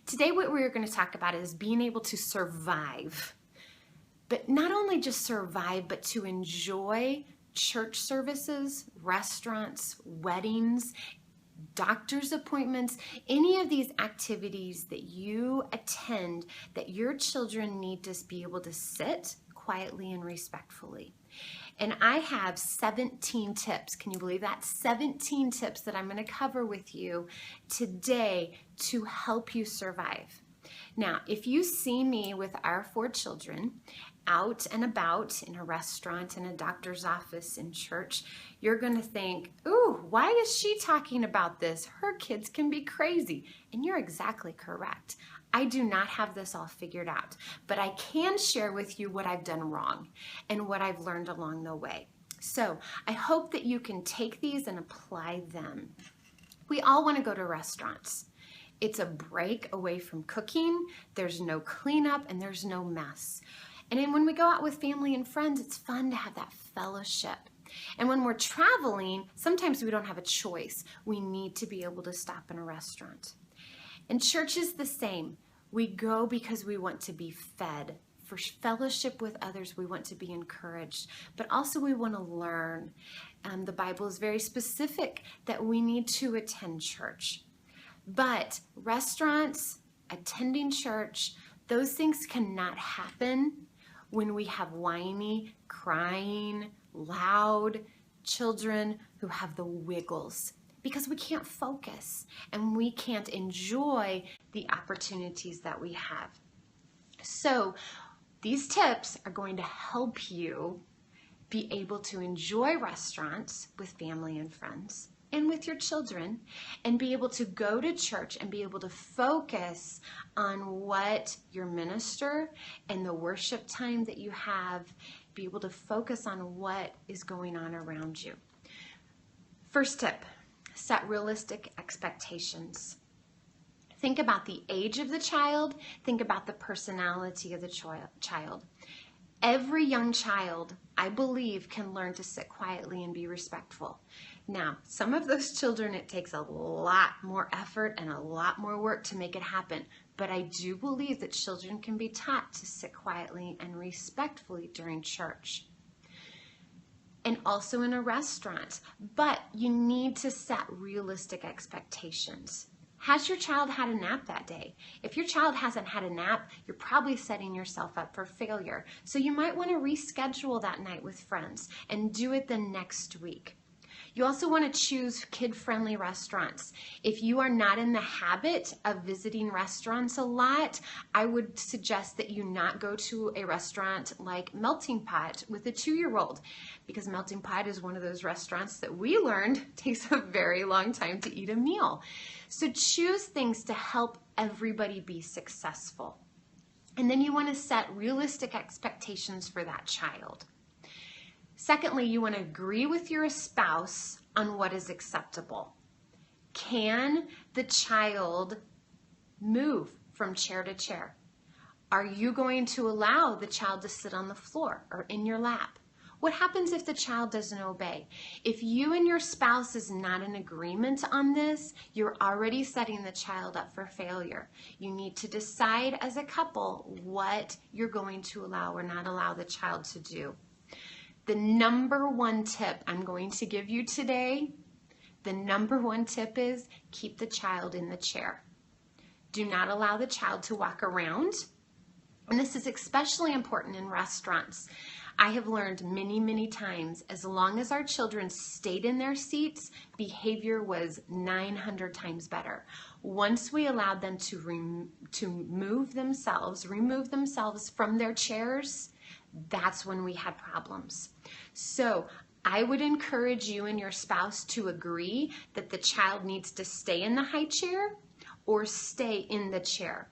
Today what we're going to talk about is being able to survive, but not only just survive, but to enjoy church services, restaurants, weddings, doctor's appointments, any of these activities that you attend that your children need to be able to sit quietly and respectfully. And I have 17 tips. Can you believe that? 17 tips that I'm going to cover with you today to help you survive. Now, if you see me with our 4 children out and about in a restaurant, in a doctor's office, in church, you're going to think, ooh, why is she talking about this? Her kids can be crazy. And you're exactly correct. I do not have this all figured out, but I can share with you what I've done wrong and what I've learned along the way. So I hope that you can take these and apply them. We all want to go to restaurants. It's a break away from cooking. There's no cleanup and there's no mess. And then when we go out with family and friends, it's fun to have that fellowship. And when we're traveling, sometimes we don't have a choice. We need to be able to stop in a restaurant. And church is the same. We go because we want to be fed. For fellowship with others, we want to be encouraged, but also we want to learn. The Bible is very specific that we need to attend church. But restaurants, attending church, those things cannot happen when we have whiny, crying, loud children who have the wiggles. Because we can't focus and we can't enjoy the opportunities that we have. So these tips are going to help you be able to enjoy restaurants with family and friends and with your children, and be able to go to church and be able to focus on what your minister and the worship time that you have, be able to focus on what is going on around you. First tip. Set realistic expectations. Think about the age of the child. Think about the personality of the child. Every young child, I believe, can learn to sit quietly and be respectful. Now, some of those children, it takes a lot more effort and a lot more work to make it happen. But I do believe that children can be taught to sit quietly and respectfully during church. And also in a restaurant, but you need to set realistic expectations. Has your child had a nap that day? If your child hasn't had a nap, you're probably setting yourself up for failure. So you might want to reschedule that night with friends and do it the next week. You also want to choose kid-friendly restaurants. If you are not in the habit of visiting restaurants a lot, I would suggest that you not go to a restaurant like Melting Pot with a 2-year-old, because Melting Pot is one of those restaurants that we learned takes a very long time to eat a meal. So choose things to help everybody be successful. And then you want to set realistic expectations for that child. Secondly, you want to agree with your spouse on what is acceptable. Can the child move from chair to chair? Are you going to allow the child to sit on the floor or in your lap? What happens if the child doesn't obey? If you and your spouse is not in agreement on this, you're already setting the child up for failure. You need to decide as a couple what you're going to allow or not allow the child to do. The number one tip I'm going to give you today, the number one tip is keep the child in the chair. Do not allow the child to walk around. And this is especially important in restaurants. I have learned many, many times, as long as our children stayed in their seats, behavior was 900 times better. Once we allowed them to remove themselves from their chairs, that's when we had problems. So I would encourage you and your spouse to agree that the child needs to stay in the high chair or stay in the chair.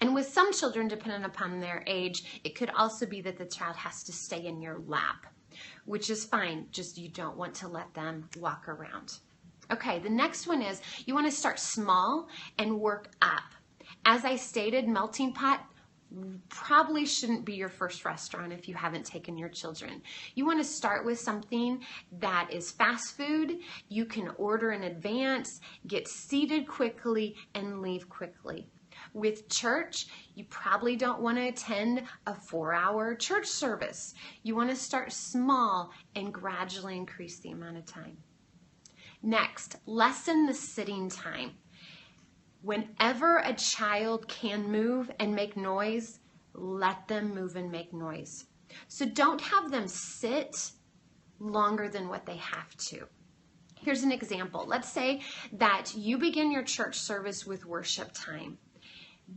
And with some children, depending upon their age, it could also be that the child has to stay in your lap, which is fine, just you don't want to let them walk around. Okay, the next one is you want to start small and work up. As I stated, Melting Pot, probably shouldn't be your first restaurant if you haven't taken your children. You want to start with something that is fast food. You can order in advance, get seated quickly, and leave quickly. With church, you probably don't want to attend a 4-hour church service. You want to start small and gradually increase the amount of time. Next, lessen the sitting time. Whenever a child can move and make noise, let them move and make noise. So don't have them sit longer than what they have to. Here's an example. Let's say that you begin your church service with worship time.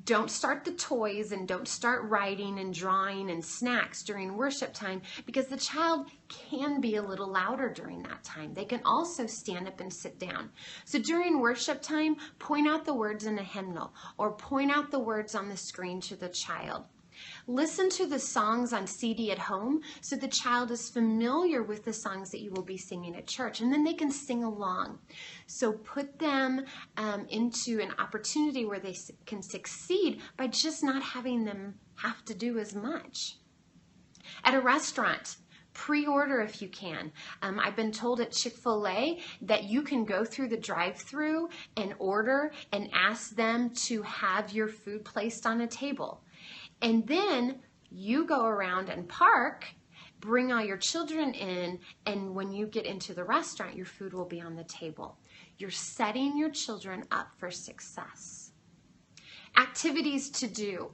Don't start the toys and don't start writing and drawing and snacks during worship time, because the child can be a little louder during that time. They can also stand up and sit down. So during worship time, point out the words in a hymnal or point out the words on the screen to the child. Listen to the songs on CD at home so the child is familiar with the songs that you will be singing at church, and then they can sing along. So put them into an opportunity where they can succeed by just not having them have to do as much. At a restaurant, pre-order if you can. I've been told at Chick-fil-A that you can go through the drive-thru and order and ask them to have your food placed on a table. And then you go around and park, bring all your children in, and when you get into the restaurant, your food will be on the table. You're setting your children up for success. Activities to do.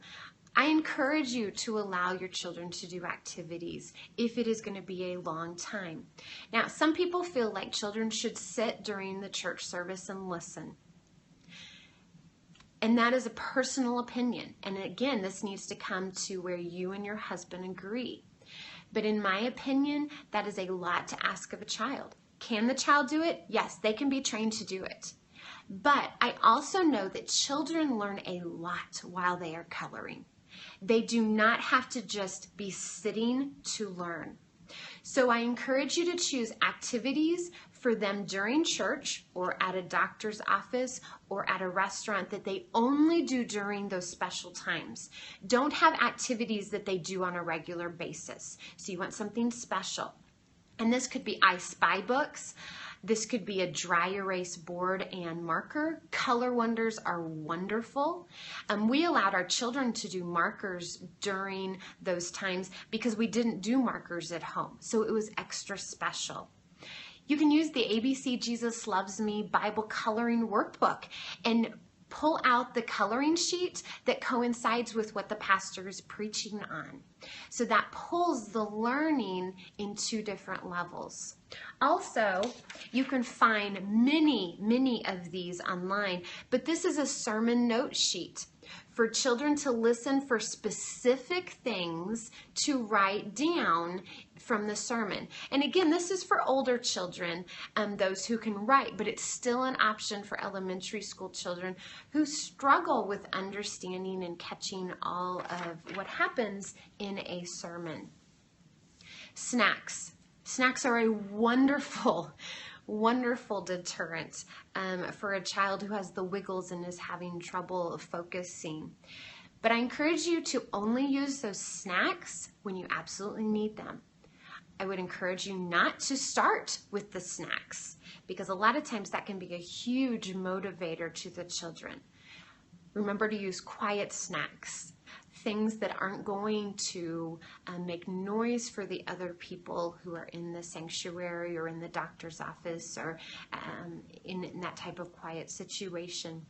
I encourage you to allow your children to do activities if it is going to be a long time. Now, some people feel like children should sit during the church service and listen. And that is a personal opinion. And again, this needs to come to where you and your husband agree. But in my opinion, that is a lot to ask of a child. Can the child do it? Yes, they can be trained to do it. But I also know that children learn a lot while they are coloring. They do not have to just be sitting to learn. So I encourage you to choose activities for them during church or at a doctor's office or at a restaurant that they only do during those special times. Don't have activities that they do on a regular basis. So you want something special. And this could be I Spy books. This could be a dry erase board and marker. Color Wonders are wonderful. We allowed our children to do markers during those times because we didn't do markers at home. So it was extra special. You can use the ABC Jesus Loves Me Bible coloring workbook and pull out the coloring sheet that coincides with what the pastor is preaching on. So that pulls the learning in 2 different levels. Also, you can find many of these online, but this is a sermon note sheet for children to listen for specific things to write down from the sermon. And again, this is for older children, those who can write, but it's still an option for elementary school children who struggle with understanding and catching all of what happens in a sermon. Snacks. Snacks are a wonderful deterrent for a child who has the wiggles and is having trouble focusing. But I encourage you to only use those snacks when you absolutely need them. I would encourage you not to start with the snacks because a lot of times that can be a huge motivator to the children. Remember to use quiet snacks, things that aren't going to make noise for the other people who are in the sanctuary or in the doctor's office or in that type of quiet situation.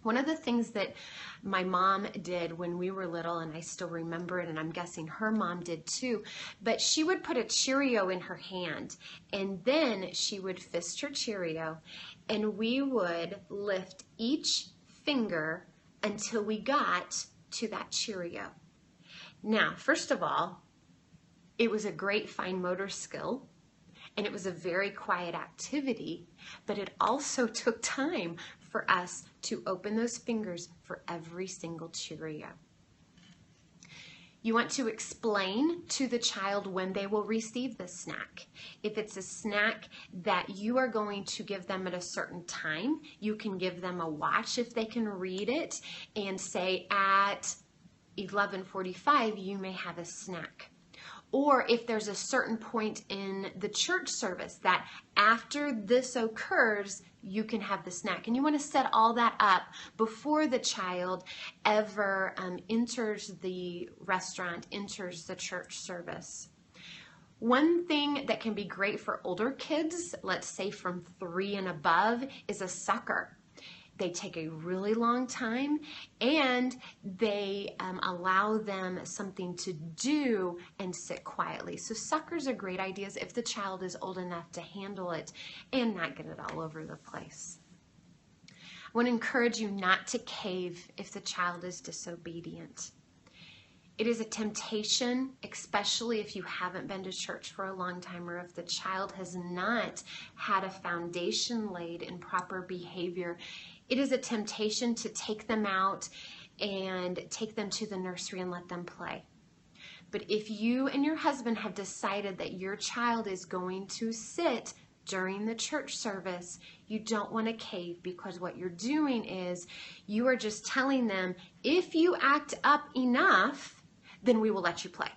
One of the things that my mom did when we were little, and I still remember it, and I'm guessing her mom did too, but she would put a Cheerio in her hand, and then she would fist her Cheerio, and we would lift each finger until we got to that Cheerio. Now, first of all, it was a great fine motor skill, and it was a very quiet activity, but it also took time for us to open those fingers for every single Cheerio. You want to explain to the child when they will receive the snack. If it's a snack that you are going to give them at a certain time, you can give them a watch if they can read it and say at 11:45, you may have a snack. Or if there's a certain point in the church service that after this occurs, you can have the snack. And you want to set all that up before the child ever enters the restaurant, enters the church service. One thing that can be great for older kids, let's say from 3 and above, is a sucker. They take a really long time, and they allow them something to do and sit quietly. So suckers are great ideas if the child is old enough to handle it and not get it all over the place. I want to encourage you not to cave if the child is disobedient. It is a temptation, especially if you haven't been to church for a long time, or if the child has not had a foundation laid in proper behavior. It is a temptation to take them out and take them to the nursery and let them play. But if you and your husband have decided that your child is going to sit during the church service, you don't want to cave, because what you're doing is you are just telling them, if you act up enough, then we will let you play.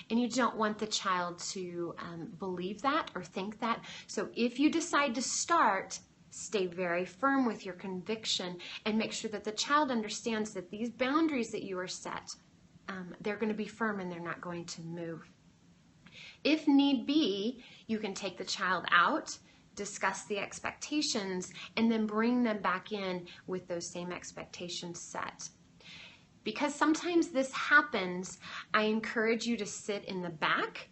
And you don't want the child to believe that or think that. So if you decide to start, stay very firm with your conviction and make sure that the child understands that these boundaries that you are set, they're going to be firm and they're not going to move. If need be, you can take the child out, discuss the expectations, and then bring them back in with those same expectations set. Because sometimes this happens, I encourage you to sit in the back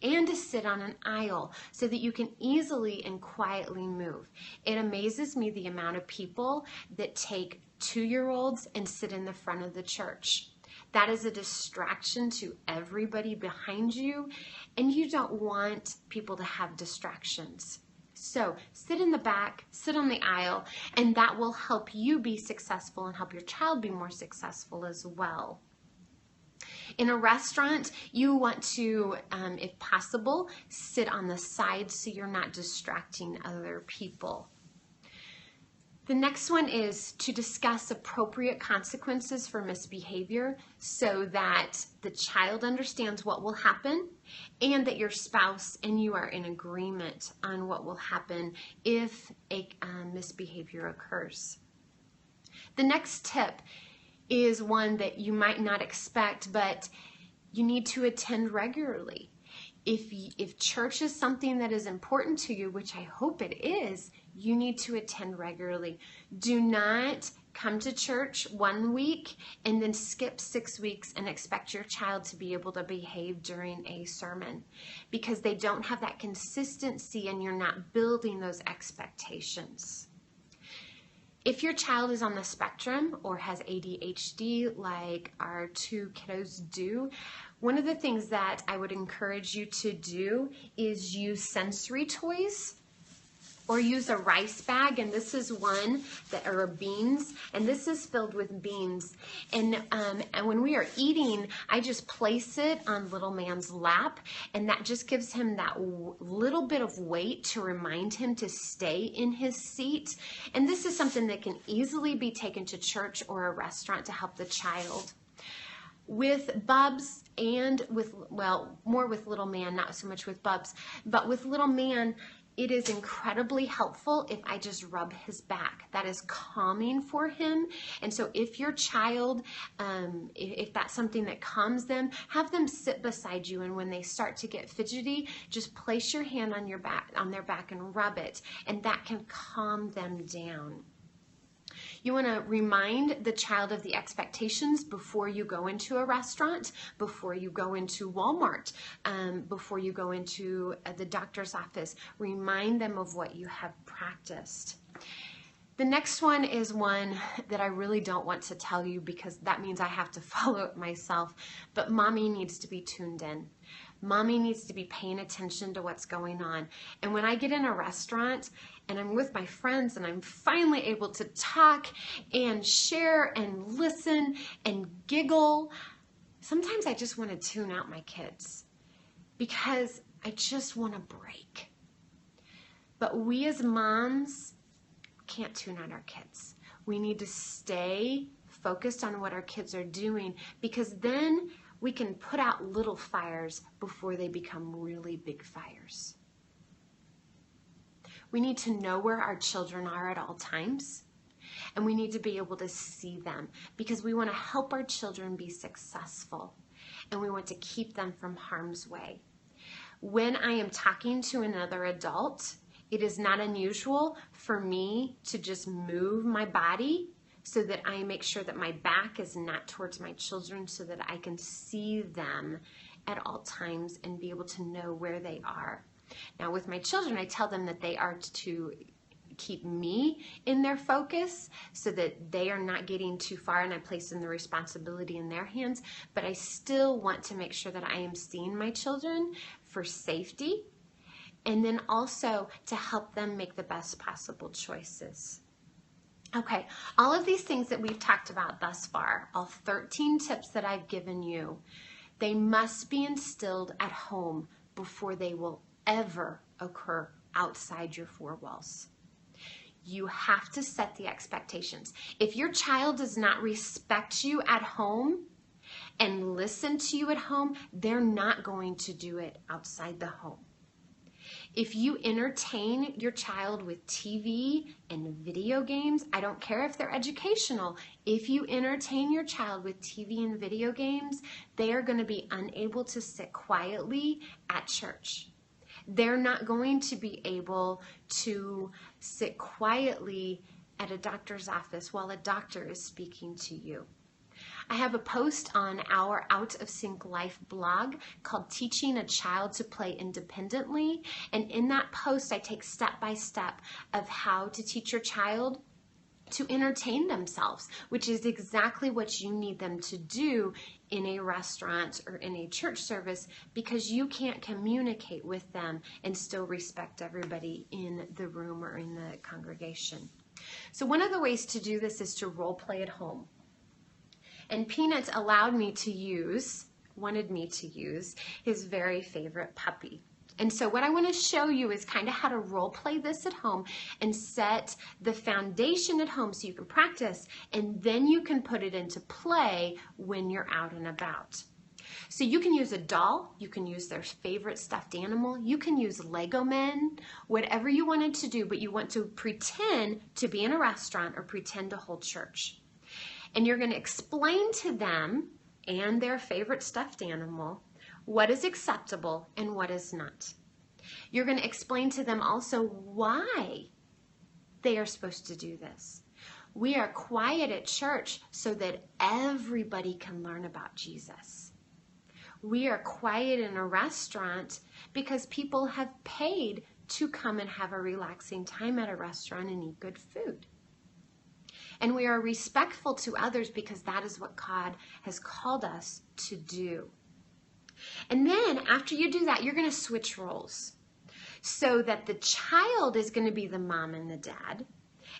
and to sit on an aisle so that you can easily and quietly move. It amazes me the amount of people that take 2-year-olds and sit in the front of the church. That is a distraction to everybody behind you, and you don't want people to have distractions. So sit in the back, sit on the aisle, and that will help you be successful and help your child be more successful as well. In a restaurant, you want to, if possible, sit on the side so you're not distracting other people. The next one is to discuss appropriate consequences for misbehavior so that the child understands what will happen and that your spouse and you are in agreement on what will happen if a misbehavior occurs. The next tip is one that you might not expect, but you need to attend regularly. If church is something that is important to you, which I hope it is, you need to attend regularly. Do not come to church 1 week and then skip 6 weeks and expect your child to be able to behave during a sermon, because they don't have that consistency and you're not building those expectations. If your child is on the spectrum or has ADHD like our 2 kiddos do, one of the things that I would encourage you to do is use sensory toys or use a rice bag, and this is one that are beans, and this is filled with beans. And when we are eating, I just place it on little man's lap, and that just gives him that little bit of weight to remind him to stay in his seat. And this is something that can easily be taken to church or a restaurant to help the child. With Bubs and with, well, more with little man, not so much with Bubs, but with little man, it is incredibly helpful if I just rub his back. That is calming for him. And so if your child, if that's something that calms them, have them sit beside you. And when they start to get fidgety, just place your hand on your back, on their back, and rub it. And that can calm them down. You want to remind the child of the expectations before you go into a restaurant, before you go into Walmart, before you go into the doctor's office. Remind them of what you have practiced. The next one is one that I really don't want to tell you because that means I have to follow it myself, but mommy needs to be tuned in. Mommy needs to be paying attention to what's going on. And when I get in a restaurant and I'm with my friends and I'm finally able to talk and share and listen and giggle, sometimes I just want to tune out my kids because I just want a break. But we as moms can't tune out our kids. We need to stay focused on what our kids are doing, because then we can put out little fires before they become really big fires. We need to know where our children are at all times, and we need to be able to see them, because we want to help our children be successful, and we want to keep them from harm's way. When I am talking to another adult, it is not unusual for me to just move my body so that I make sure that my back is not towards my children, so that I can see them at all times and be able to know where they are. Now with my children, I tell them that they are to keep me in their focus so that they are not getting too far, and I place the responsibility in their hands, but I still want to make sure that I am seeing my children for safety, and then also to help them make the best possible choices. Okay, all of these things that we've talked about thus far, all 13 tips that I've given you, they must be instilled at home before they will ever occur outside your four walls. You have to set the expectations. If your child does not respect you at home and listen to you at home, they're not going to do it outside the home. If you entertain your child with TV and video games, I don't care if they're educational, if you entertain your child with TV and video games, they are going to be unable to sit quietly at church. They're not going to be able to sit quietly at a doctor's office while a doctor is speaking to you. I have a post on our Out of Sync Life blog called Teaching a Child to Play Independently. And in that post, I take step by step of how to teach your child to entertain themselves, which is exactly what you need them to do in a restaurant or in a church service, because you can't communicate with them and still respect everybody in the room or in the congregation. So one of the ways to do this is to role play at home. And Peanuts wanted me to use his very favorite puppy. And so what I want to show you is kind of how to role play this at home and set the foundation at home so you can practice, and then you can put it into play when you're out and about. So you can use a doll, you can use their favorite stuffed animal, you can use Lego men, whatever you wanted to do, but you want to pretend to be in a restaurant or pretend to hold church. And you're going to explain to them and their favorite stuffed animal what is acceptable and what is not. You're going to explain to them also why they are supposed to do this. We are quiet at church so that everybody can learn about Jesus. We are quiet in a restaurant because people have paid to come and have a relaxing time at a restaurant and eat good food. And we are respectful to others because that is what God has called us to do. And then after you do that, you're going to switch roles so that the child is going to be the mom and the dad,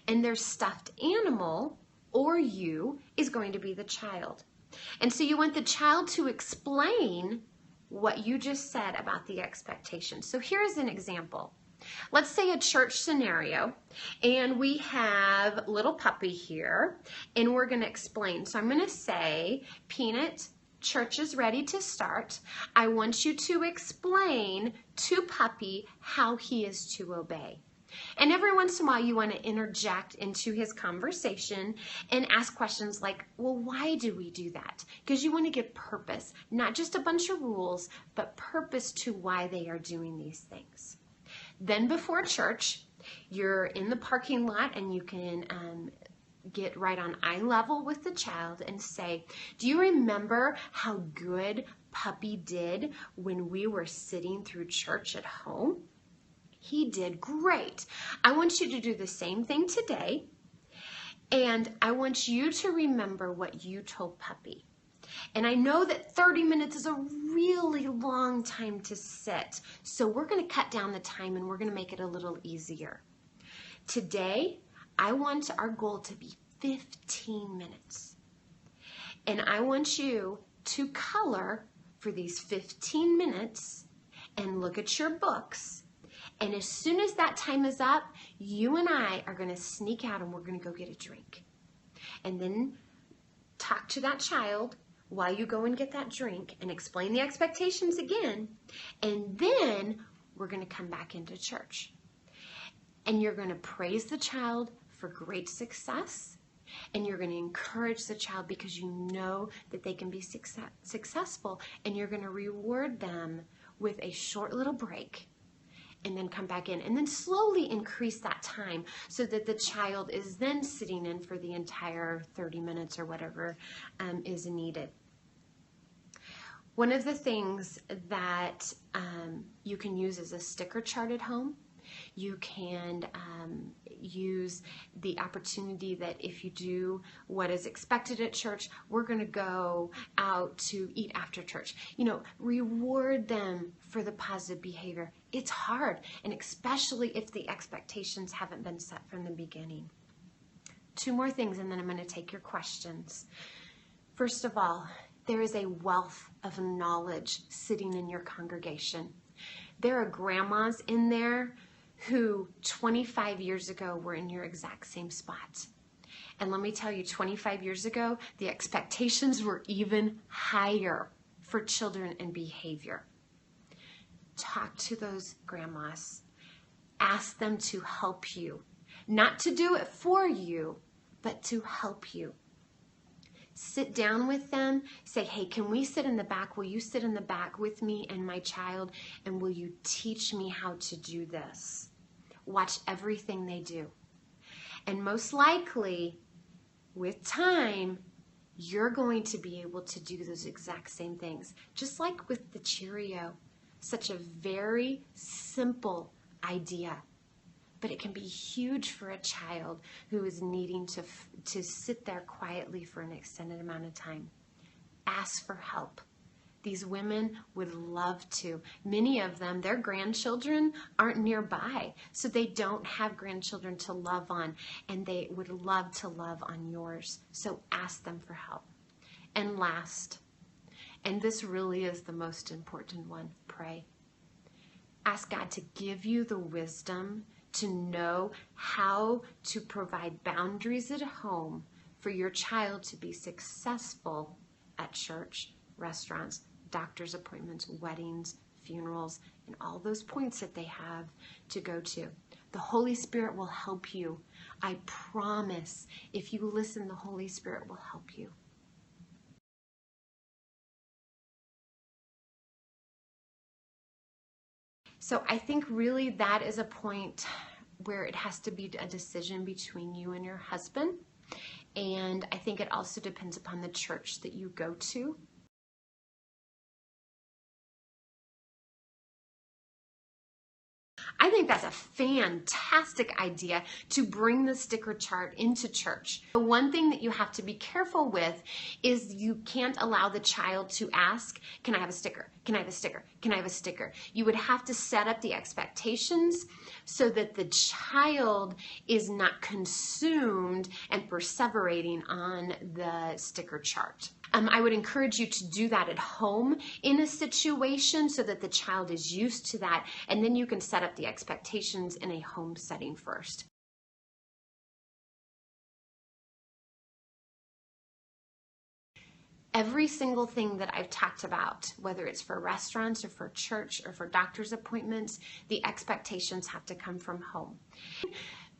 and their stuffed animal, or you, is going to be the child. And so you want the child to explain what you just said about the expectations. So here's an example. Let's say a church scenario, and we have little puppy here, and we're going to explain. So I'm going to say, Peanut, church is ready to start. I want you to explain to Puppy how he is to obey. And every once in a while you want to interject into his conversation and ask questions like, well, why do we do that? Because you want to give purpose, not just a bunch of rules, but purpose to why they are doing these things. Then before church, you're in the parking lot and you can get right on eye level with the child and say, do you remember how good Puppy did when we were sitting through church at home? He did great. I want you to do the same thing today, and I want you to remember what you told Puppy. And I know that 30 minutes is a really long time to sit, so we're going to cut down the time and we're going to make it a little easier. Today, I want our goal to be 15 minutes. And I want you to color for these 15 minutes and look at your books. And as soon as that time is up, you and I are going to sneak out and we're going to go get a drink. And then talk to that child while you go and get that drink and explain the expectations again. And then we're going to come back into church. And you're going to praise the child for great success. And you're going to encourage the child because you know that they can be successful. And you're going to reward them with a short little break. And then come back in. And then slowly increase that time so that the child is then sitting in for the entire 30 minutes or whatever is needed. One of the things that you can use is a sticker chart at home. You can use the opportunity that if you do what is expected at church, we're going to go out to eat after church. You know, reward them for the positive behavior. It's hard, and especially if the expectations haven't been set from the beginning. 2 more things, and then I'm going to take your questions. First of all, there is a wealth of knowledge sitting in your congregation. There are grandmas in there who 25 years ago were in your exact same spot. And let me tell you, 25 years ago, the expectations were even higher for children and behavior. Talk to those grandmas. Ask them to help you. Not to do it for you, but to help you. Sit down with them. Say, hey, can we sit in the back? Will you sit in the back with me and my child? And will you teach me how to do this? Watch everything they do. And most likely, with time, you're going to be able to do those exact same things. Just like with the Cheerio. Such a very simple idea. But it can be huge for a child who is needing to sit there quietly for an extended amount of time. Ask for help. These women would love to. Many of them, their grandchildren aren't nearby, so they don't have grandchildren to love on, and they would love to love on yours. So ask them for help. And last, and this really is the most important one, pray. Ask God to give you the wisdom to know how to provide boundaries at home for your child to be successful at church, restaurants, doctor's appointments, weddings, funerals, and all those points that they have to go to. The Holy Spirit will help you. I promise, if you listen, the Holy Spirit will help you. So I think really that is a point where it has to be a decision between you and your husband. And I think it also depends upon the church that you go to. I think that's a fantastic idea to bring the sticker chart into church. The one thing that you have to be careful with is you can't allow the child to ask, can I have a sticker? Can I have a sticker? Can I have a sticker? You would have to set up the expectations so that the child is not consumed and perseverating on the sticker chart. I would encourage you to do that at home in a situation so that the child is used to that, and then you can set up the expectations in a home setting first. Every single thing that I've talked about, whether it's for restaurants or for church or for doctor's appointments, the expectations have to come from home.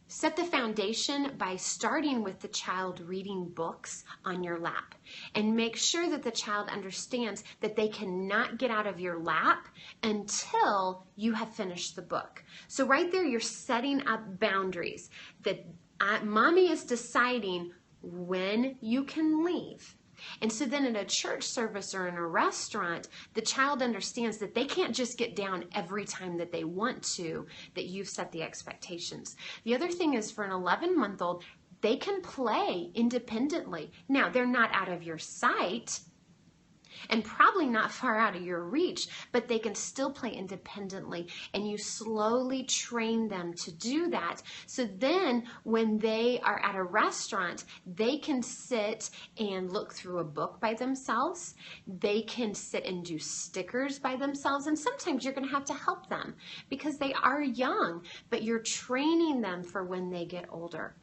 Set the foundation by starting with the child reading books on your lap, and make sure that the child understands that they cannot get out of your lap until you have finished the book. So right there, you're setting up boundaries that mommy is deciding when you can leave. And so then in a church service or in a restaurant, the child understands that they can't just get down every time that they want to, that you've set the expectations. The other thing is, for an 11-month-old, they can play independently. Now, they're not out of your sight and probably not far out of your reach, but they can still play independently, and you slowly train them to do that. So then when they are at a restaurant, they can sit and look through a book by themselves. They can sit and do stickers by themselves, and sometimes you're going to have to help them because they are young, but you're training them for when they get older.